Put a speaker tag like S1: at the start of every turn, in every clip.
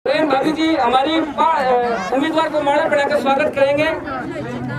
S1: भाभी जी हमारी उम्मीदवार को माला पहनाकर स्वागत करेंगे।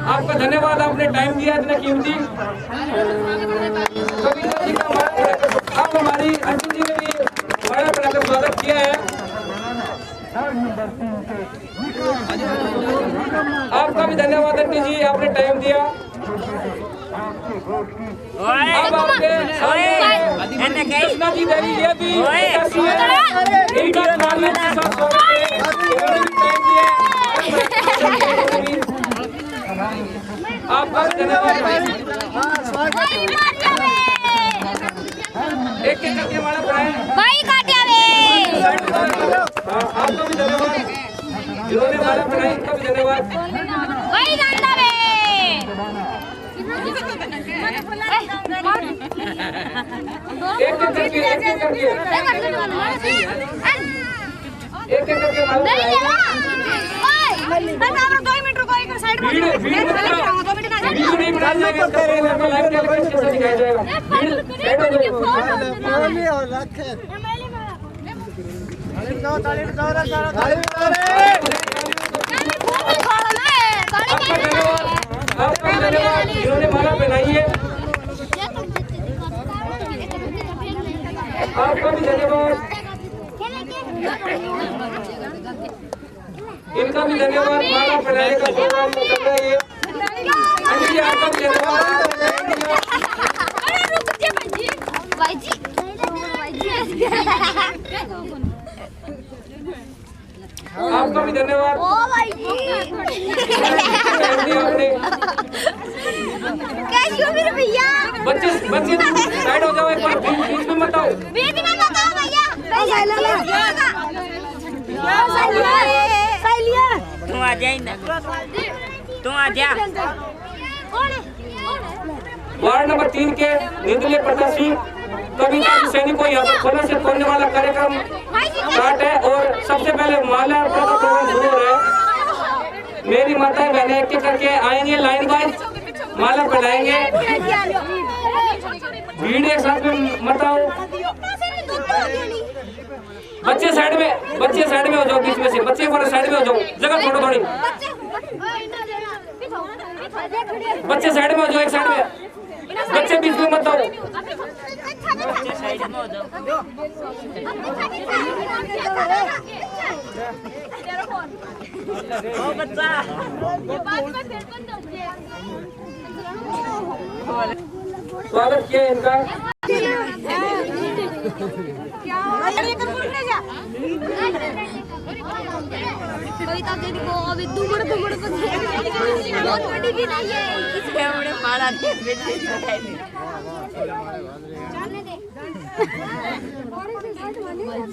S1: आपका धन्यवाद, आपने टाइम दिया इतना कीमती। कविता जी का माला अब हमारी अंतिम जी ने भी माला पहनाकर स्वागत किया है। आपका भी धन्यवाद अंटी जी, आपने टाइम दिया। अब आपके कृष्णा जी देवी ये भी इनका तालियों के साथ स्वागत है। आपका धन्यवाद। एक एक करके हमारा बनाए भाई आपका भी धन्यवाद, जिन्होंने हमारा बनाई उनका भी धन्यवाद। एक एक करके जिन्होंने माला पहनाई है आपका भी धन्यवाद, इनका भी धन्यवाद। माला पहनाने का प्रोग्राम चल रहा है। जी आपका भी धन्यवाद। आपका भी धन्यवाद। बच्चे बच्चे साइड हो जाओ, एक बार बीच में मत आओ।
S2: तू आ जा, तू आ जा।
S1: वार्ड नंबर 3 के निर्दलीय प्रत्याशी कविता सैनी को यहाँ पर खोलने से खोलने वाला कार्यक्रम स्टार्ट है और सबसे पहले माला का प्रोग्राम शुरू हो रहा है। मेरी माताएं बहनें एक एक करके आएंगे, लाइन वाइज माला पहनाएंगे। भीड़ एक साथ में मत आओ। बच्चे साइड में हो जाओ, बीच में से बच्चे पर साइड में हो जाओ, जगह छोड़ो थोड़ी। बच्चे साइड में हो जाओ, एक साइड में, बच्चे बीच में मत आओ। स्वागत किया इनका।
S3: कविता दीदी को अभी दुमड़ बहुत बड़ी भी नहीं है, इसके हमने माला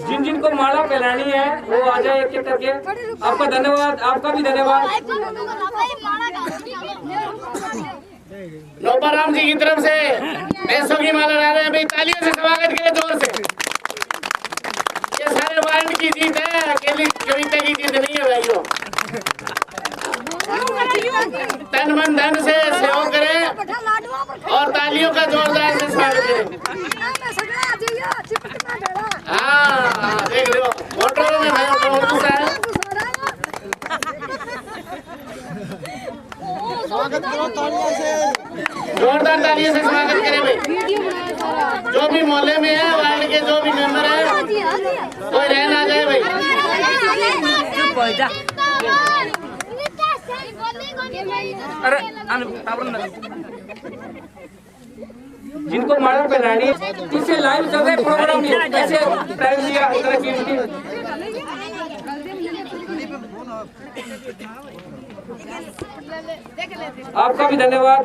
S1: जिन जिन को माला पहनानी है वो आ जाए एक एक करके। आपका धन्यवाद, आपका भी धन्यवाद।
S4: लोपाराम जी की तरफ से पैसों की माला ला रहे हैं भाई, तालियों से स्वागत करें जोर से। ये सारे वार्ड की जीत है, अकेली कविता की जीत नहीं है भाइयों। तन मन धन से सेवा करें और तालियों का जोरदार से स्वागत करें। हाँ देख लो वोटरों में जोरदार तालियों से स्वागत करें भाई। जो भी मोहल्ले में है, वार्ड के जो भी मेंबर है, कोई रह ना जाए भाई।
S1: अरे जिनको माला पहनानी है इससे लाइव चल रहे प्रोग्राम में कैसे टाइम दिया इतना कीमती। आपका भी धन्यवाद।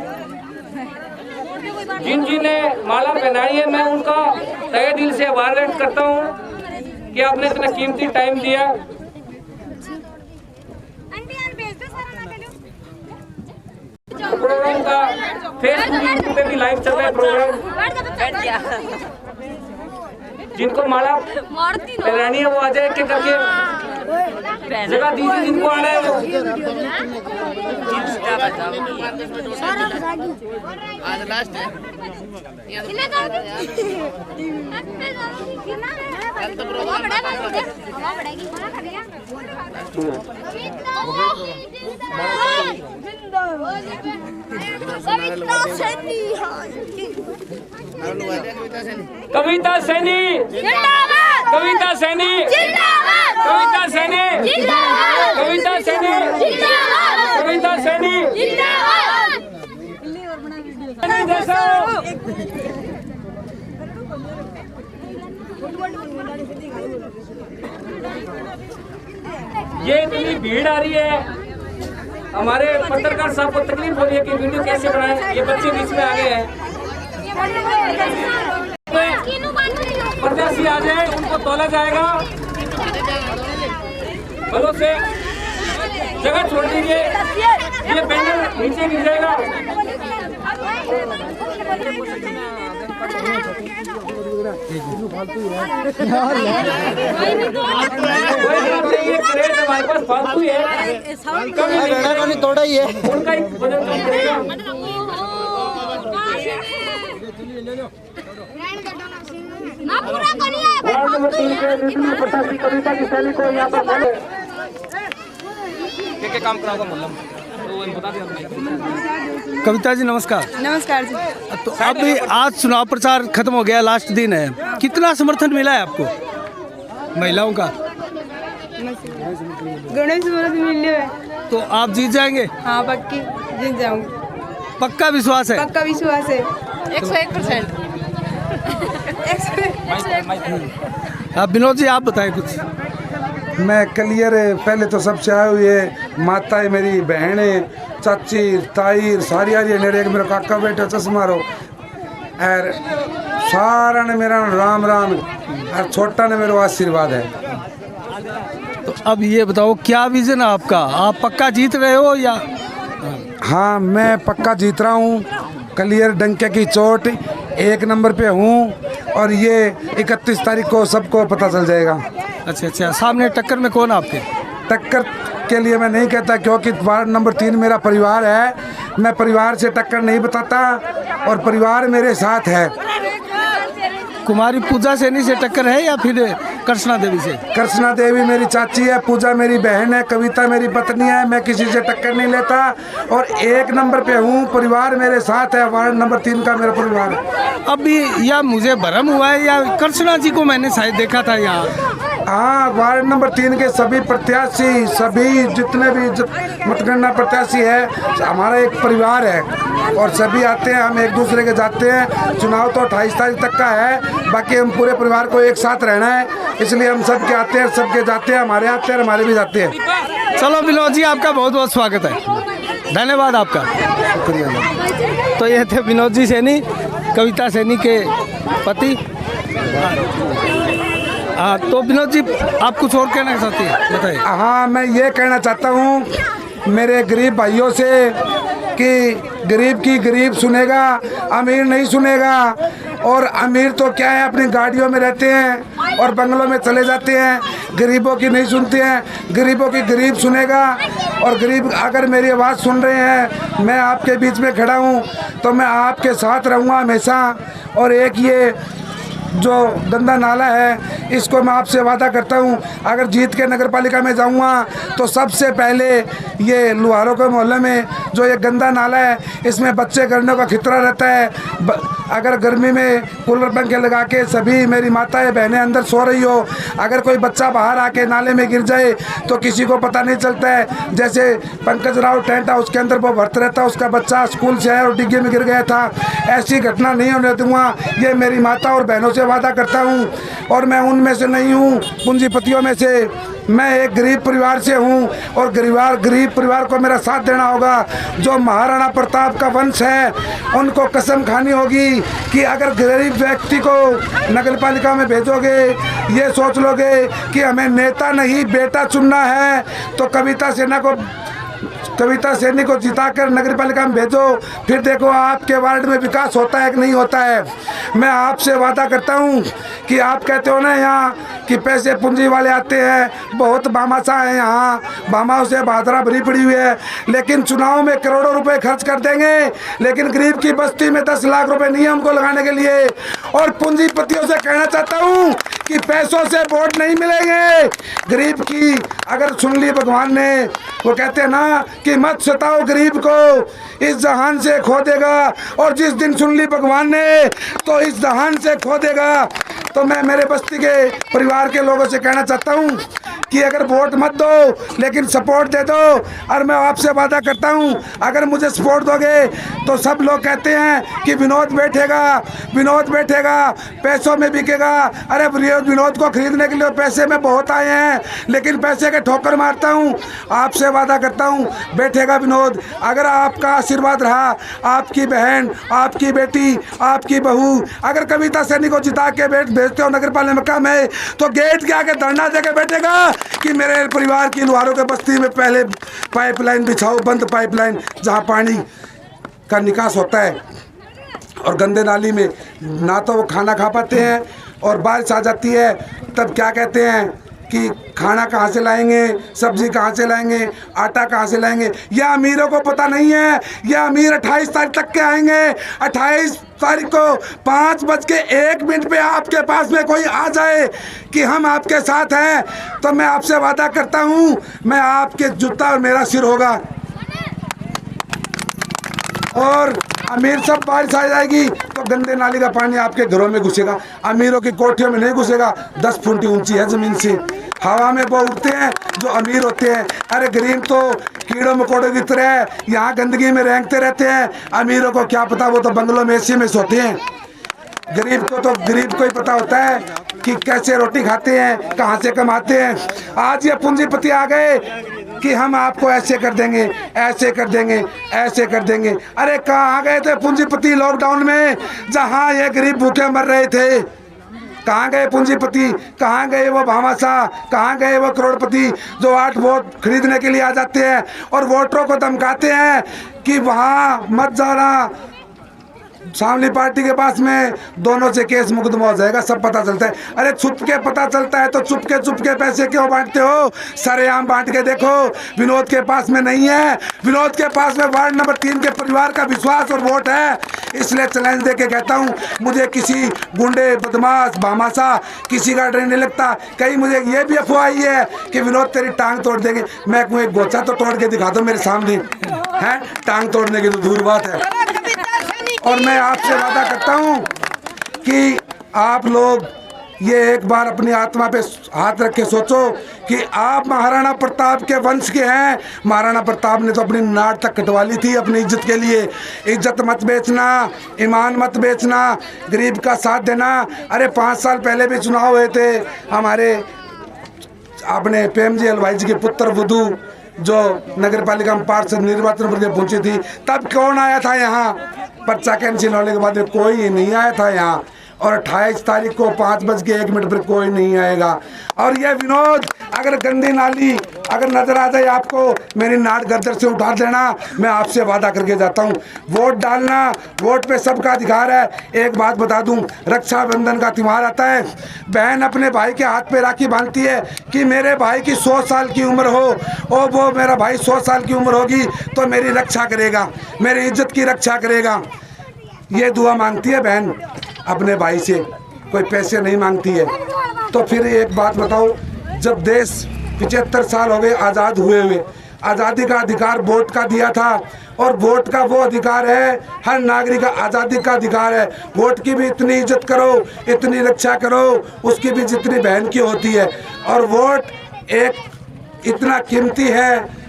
S1: जिन जिन ने माला पहनाई है मैं उनका तहे दिल से आभार व्यक्त करता हूँ कि आपने इतना कीमती टाइम दिया। प्रोग्राम का फेसबुक यूट्यूब पे भी लाइव चल रहा है प्रोग्राम। जिनको माला पहनानी है वो आ जाए के करके, जगह दीजिए जिनको आना है वो।
S4: आज लास्ट है।
S3: कितना है?
S1: अच्छी है। कविता सैनी, कविता सैनी, कविता सैनी, कविता सैनी, कविता सैनी, ये इतनी भीड़ आ रही है, हमारे पत्रकार साहब को तकलीफ हो रही है कि वीडियो कैसे बनाएं। ये बच्चे बीच में आ गए हैं, प्रत्याशी आ जाए उनको तोला जाएगा। बलों से जगह छोड़ दीजिए, ये बैनर नीचे गिर जाएगा। हमारे पास फालतू है,
S5: तोड़ा ही है
S1: उनका एक वजन कम करेगा। वार्ड नंबर 3 के निर्दलीय प्रत्याशी कविता की सैनी को यहाँ पर क्या काम कराओगे मतलब तो बता दें।
S5: कविता जी नमस्कार।
S6: नमस्कार जी।
S5: तो अभी आज चुनाव प्रचार खत्म हो गया, लास्ट दिन है, कितना समर्थन मिला है आपको महिलाओं का?
S6: गणेश मिले है
S5: तो आप जीत जाएंगे?
S6: हाँ पक्की जीत जाऊंगी,
S5: पक्का विश्वास है?
S6: पक्का विश्वास है 101%।
S5: आप विनोद जी आप बताएं कुछ।
S7: मैं क्लियर है, पहले तो सबसे आए हुए माता है, मेरी बहन है, चाची ताई सारी आ रही है, नेड़े मेरा काका बेटा चश्मा रो और सारा ने मेरा राम राम और छोटा ने मेरा आशीर्वाद है।
S5: तो अब ये बताओ क्या विजन है आपका, आप पक्का जीत रहे हो या?
S7: हाँ मैं पक्का जीत रहा हूँ, क्लियर डंके की चोट 1 नंबर पे हूँ और ये 31 तारीख को सबको पता चल जाएगा।
S5: अच्छा अच्छा, सामने टक्कर में कौन आपके?
S7: टक्कर के लिए मैं नहीं कहता क्योंकि वार्ड नंबर 3 मेरा परिवार है, मैं परिवार से टक्कर नहीं बताता और परिवार मेरे साथ है।
S5: कुमारी पूजा सैनी से टक्कर है या फिर कृष्णा देवी से?
S7: कृष्णा देवी मेरी चाची है, पूजा मेरी बहन है, कविता मेरी पत्नी है, मैं किसी से टक्कर नहीं लेता और 1 नंबर पे हूँ, परिवार मेरे साथ है, वार्ड नंबर 3 का मेरा परिवार है।
S5: अभी या मुझे भ्रम हुआ है या कृष्णा जी को मैंने शायद देखा था यहाँ।
S7: हाँ वार्ड नंबर 3 के सभी प्रत्याशी, सभी जितने भी मतगणना प्रत्याशी है, हमारा एक परिवार है और सभी आते हैं, हम एक दूसरे के जाते हैं। चुनाव तो 28 तारीख तक का है, बाकी हम पूरे परिवार को एक साथ रहना है, इसलिए हम सबके आते हैं, सबके जाते हैं, हमारे आते हैं, हमारे भी जाते हैं।
S5: चलो विनोद जी आपका बहुत बहुत स्वागत है, धन्यवाद आपका, शुक्रिया। तो ये थे विनोद जी सैनी, कविता सैनी के पति। हाँ तो विनोद जी आप कुछ और कहना चाहते हैं, बताइए।
S7: हाँ मैं ये कहना चाहता हूँ मेरे गरीब भाइयों से कि गरीब की गरीब सुनेगा, अमीर नहीं सुनेगा। और अमीर तो क्या है, अपनी गाड़ियों में रहते हैं और बंगलों में चले जाते हैं, गरीबों की नहीं सुनते हैं। गरीबों की गरीब सुनेगा और गरीब अगर मेरी आवाज़ सुन रहे हैं, मैं आपके बीच में खड़ा हूँ तो मैं आपके साथ रहूँगा हमेशा। और एक ये जो गंदा नाला है, इसको मैं आपसे वादा करता हूँ, अगर जीत के नगर पालिका में जाऊँगा तो सबसे पहले ये लुहारों के मोहल्ले में जो ये गंदा नाला है, इसमें बच्चे गिरने का खतरा रहता है। अगर गर्मी में कूलर पंखे लगा के सभी मेरी माताएं बहनें अंदर सो रही हो, अगर कोई बच्चा बाहर आके नाले में गिर जाए तो किसी को पता नहीं चलता है। जैसे पंकज राव टेंट हाउस के अंदर वो भर्त रहता, उसका बच्चा स्कूल से आया और डिग्गी में गिर गया था, ऐसी घटना नहीं होने दूंगा, ये मेरी माता और बहनों से वादा करता हूँ। और मैं उनमें से नहीं हूँ पूंजीपतियों में से, मैं एक गरीब परिवार से हूँ और गरीब परिवार को मेरा साथ देना होगा। जो महाराणा प्रताप का वंश है उनको कसम खानी होगी कि अगर गरीब व्यक्ति को नगर पालिका में भेजोगे, ये सोच लोगे कि हमें नेता नहीं बेटा चुनना है, तो कविता सैनी को जिताकर नगर पालिका में भेजो, फिर देखो आपके वार्ड में विकास होता है कि नहीं होता है। मैं आपसे वादा करता हूं कि आप कहते हो ना यहाँ कि पैसे पूंजी वाले आते हैं, बहुत बामासा है यहाँ, बामाओं से बहादुरा भरी पड़ी हुई है, लेकिन चुनाव में करोड़ों रुपए खर्च कर देंगे, लेकिन गरीब की बस्ती में 10 लाख रुपए नहीं है उनको लगाने के लिए। और पूंजीपतियों से कहना चाहता हूँ कि पैसों से वोट नहीं मिलेंगे। गरीब की अगर सुन ली भगवान ने, वो कहते हैं ना कि मत सताओ गरीब को, इस जहान से खो देगा। और जिस दिन सुन ली भगवान ने तो इस जहान से खो देगा। तो मैं मेरे बस्ती के परिवार के लोगों से कहना चाहता हूँ कि अगर वोट मत दो लेकिन सपोर्ट दे दो। और मैं आपसे वादा करता हूँ अगर मुझे सपोर्ट दोगे तो सब लोग कहते हैं कि विनोद बैठेगा, विनोद बैठेगा, पैसों में बिकेगा। अरे विनोद को खरीदने के लिए पैसे में बहुत आए हैं, लेकिन पैसे के ठोकर मारता हूँ। आपसे वादा करता हूँ बैठेगा विनोद। अगर आपका आशीर्वाद रहा, आपकी बहन, आपकी बेटी, आपकी बहू अगर कविता सैनी को जिता के भेजते हो नगर पालिका में, तो गेट के आगे धरना देकर बैठेगा कि मेरे परिवार की लुहारों के बस्ती में पहले पाइपलाइन बिछाओ, बंद पाइपलाइन जहां पानी का निकास होता है। और गंदे नाली में ना तो वो खाना खा पाते हैं, और बारिश आ जाती है तब क्या कहते हैं कि खाना कहाँ से लाएंगे, सब्जी कहाँ से लाएंगे, आटा कहाँ से लाएंगे। यह अमीरों को पता नहीं है। यह अमीर 28 तारीख तक के आएंगे। 28 तारीख को 5:01 पे आपके पास में कोई आ जाए कि हम आपके साथ हैं, तो मैं आपसे वादा करता हूँ मैं आपके जूता और मेरा सिर होगा। और अमीर सब बारिश आ जाएगी तो गंदे नाली का पानी आपके घरों में घुसेगा, अमीरों की कोठियों में नहीं घुसेगा। 10 फुट ऊंची है जमीन से, हवा में वो उड़ते हैं जो अमीर होते हैं। अरे गरीब तो कीड़ों मकोड़ों की तरह यहाँ गंदगी में रेंगते रहते हैं। अमीरों को क्या पता, वो तो बंगलों में एसी में सोते हैं। गरीब को ही पता होता है कि कैसे रोटी खाते हैं, कहाँ से कमाते हैं। आज ये पूंजीपति आ गए कि हम आपको ऐसे कर देंगे, ऐसे कर देंगे, ऐसे कर देंगे। अरे कहाँ गए थे पूंजीपति लॉकडाउन में, जहाँ ये गरीब भूखे मर रहे थे? कहाँ गए पूंजीपति? कहाँ गए वो भामाशाह? कहाँ गए वो करोड़पति जो 8 वोट खरीदने के लिए आ जाते हैं और वोटरों को धमकाते हैं कि वहाँ मत जाना, सामने पार्टी के पास में दोनों से केस मुकदमा हो जाएगा, सब पता चलता है। अरे छुप के पता चलता है तो चुप के पैसे क्यों बांटते हो? सरेआम बांट के देखो। विनोद के पास में नहीं है, विनोद के पास में वार्ड नंबर 3 के परिवार का विश्वास और वोट है। इसलिए चैलेंज दे के कहता हूँ, मुझे किसी गुंडे, बदमाश, भामाशाह किसी का डर नहीं लगता। कहीं मुझे ये भी अफवाह आई है कि विनोद तेरी टांग तोड़ देंगे। मैं कहूँ एक गोचा तो तोड़ के दिखा दो मेरे सामने, है टांग तोड़ने की तो दूर बात है। और मैं आपसे वादा करता हूं कि आप लोग ये एक बार अपनी आत्मा पे हाथ रख के सोचो कि आप महाराणा प्रताप के वंश के हैं। महाराणा प्रताप ने तो अपनी नाड़ तक कटवा ली थी अपनी इज्जत के लिए। इज्जत मत बेचना, ईमान मत बेचना, गरीब का साथ देना। अरे 5 साल पहले भी चुनाव हुए थे, हमारे अपने प्रेमजी हलवाई जी के पुत्र वधू जो नगर पालिका में पार्षद निर्वाचन पर पहुंची थी, तब कौन आया था यहाँ? पर्चा कैंसिल होने के बाद कोई नहीं आया था यहाँ। और 28 तारीख को 5:01 पर कोई नहीं आएगा। और ये विनोद अगर गंदी नाली अगर नजर आ जाए आपको, मेरी नाड़ गर्दन से उठा देना। मैं आपसे वादा करके जाता हूँ, वोट डालना, वोट पे सबका अधिकार है। एक बात बता दूं, रक्षाबंधन का त्यौहार आता है, बहन अपने भाई के हाथ पे राखी बांधती है कि मेरे भाई की 100 साल की उम्र हो, और वो मेरा भाई 100 साल की उम्र होगी तो मेरी रक्षा करेगा, मेरी इज्जत की रक्षा करेगा। ये दुआ मांगती है बहन अपने भाई से, कोई पैसे नहीं मांगती है। तो फिर एक बात बताओ, जब देश 75 साल हो गए आज़ाद हुए, आज़ादी का अधिकार वोट का दिया था, और वोट का वो अधिकार है, हर नागरिक का आज़ादी का अधिकार है। वोट की भी इतनी इज्जत करो, इतनी रक्षा करो उसकी भी जितनी बहन की होती है। और वोट एक इतना कीमती है,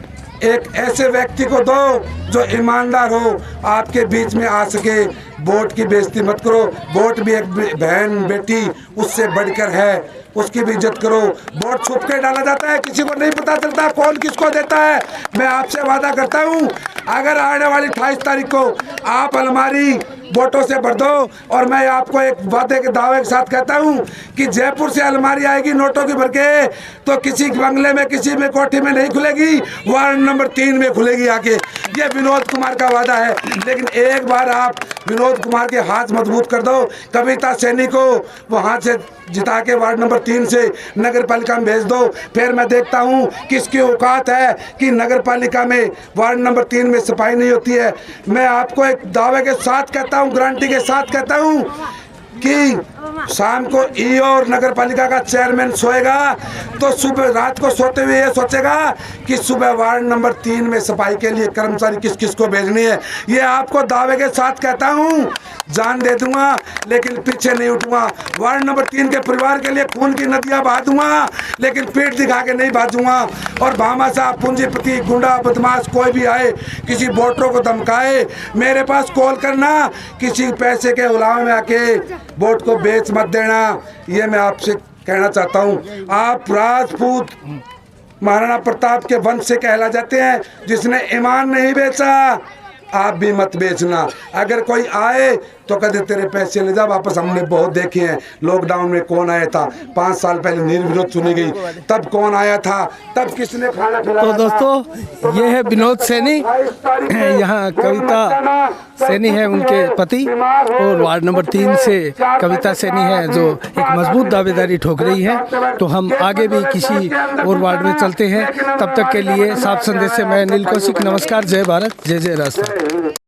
S7: एक ऐसे व्यक्ति को दो जो ईमानदार हो, आपके बीच में आ सके। वोट की बेइज्जती मत करो, वोट भी एक बहन बेटी उससे बढ़कर है, उसकी भी इज्जत करो। वोट छुप के डाला जाता है, किसी को नहीं पता चलता कौन किसको देता है। मैं आपसे वादा करता हूँ, अगर आने वाली 28 तारीख को आप अलमारी वोटों से भर दो, और मैं आपको एक वादे के दावे के साथ कहता हूँ कि जयपुर से अलमारी आएगी नोटों की भर के, तो किसी बंगले में, किसी में कोठी में नहीं खुलेगी, वार्ड नंबर 3 में खुलेगी आके। ये विनोद कुमार का वादा है। लेकिन एक बार आप विनोद कुमार के हाथ मजबूत कर दो, कविता सैनी को वहाँ से जिता के वार्ड नंबर 3 से नगर पालिका में भेज दो, फिर मैं देखता हूँ किसकी औकात है कि नगर पालिका में वार्ड नंबर 3 में सफाई नहीं होती है। मैं आपको एक दावे के साथ कहता हूँ, गारंटी के साथ कहता हूँ, कि शाम को ई और नगर पालिका का चेयरमैन सोएगा तो सुबह रात को सोते हुए ये सोचेगा कि सुबह वार्ड नंबर 3 में सफाई के लिए कर्मचारी किस किस को भेजनी है। ये आपको दावे के साथ कहता हूँ, जान दे दूंगा लेकिन पीछे नहीं उठूंगा। वार्ड नंबर 3 के परिवार के लिए खून की नदियां बहा दूंगा लेकिन पीठ दिखा के नहीं बाजूंगा। और भामाशाह, पूंजीपति, गुंडा, बदमाश कोई भी आए, किसी वोटरों को धमकाए, मेरे पास कॉल करना, किसी पैसे के उलावे में आके वोट को बेच मत देना। ये मैं आपसे कहना चाहता हूँ। आप राजपूत महाराणा प्रताप के वंश से कहला जाते हैं, जिसने ईमान नहीं बेचा आप भी मत बेचना। अगर कोई आए तो कहते तेरे पैसे ले जा वापस। हमने बहुत देखे हैं, लॉकडाउन में कौन आया था, 5 साल पहले निर्विरोध चुनी गई, तब कौन आया था, तब किसने खाना खिलाया।
S5: तो दोस्तों ये है विनोद सैनी, यहाँ कविता सैनी है उनके पति, और वार्ड नंबर 3 से कविता सैनी है जो एक मजबूत दावेदारी ठोक रही है। तो हम आगे भी किसी और वार्ड में चलते हैं। तब तक के लिए साफ संदेश से मैं नील कौशिक, नमस्कार, जय भारत, जय जय राष्ट्र।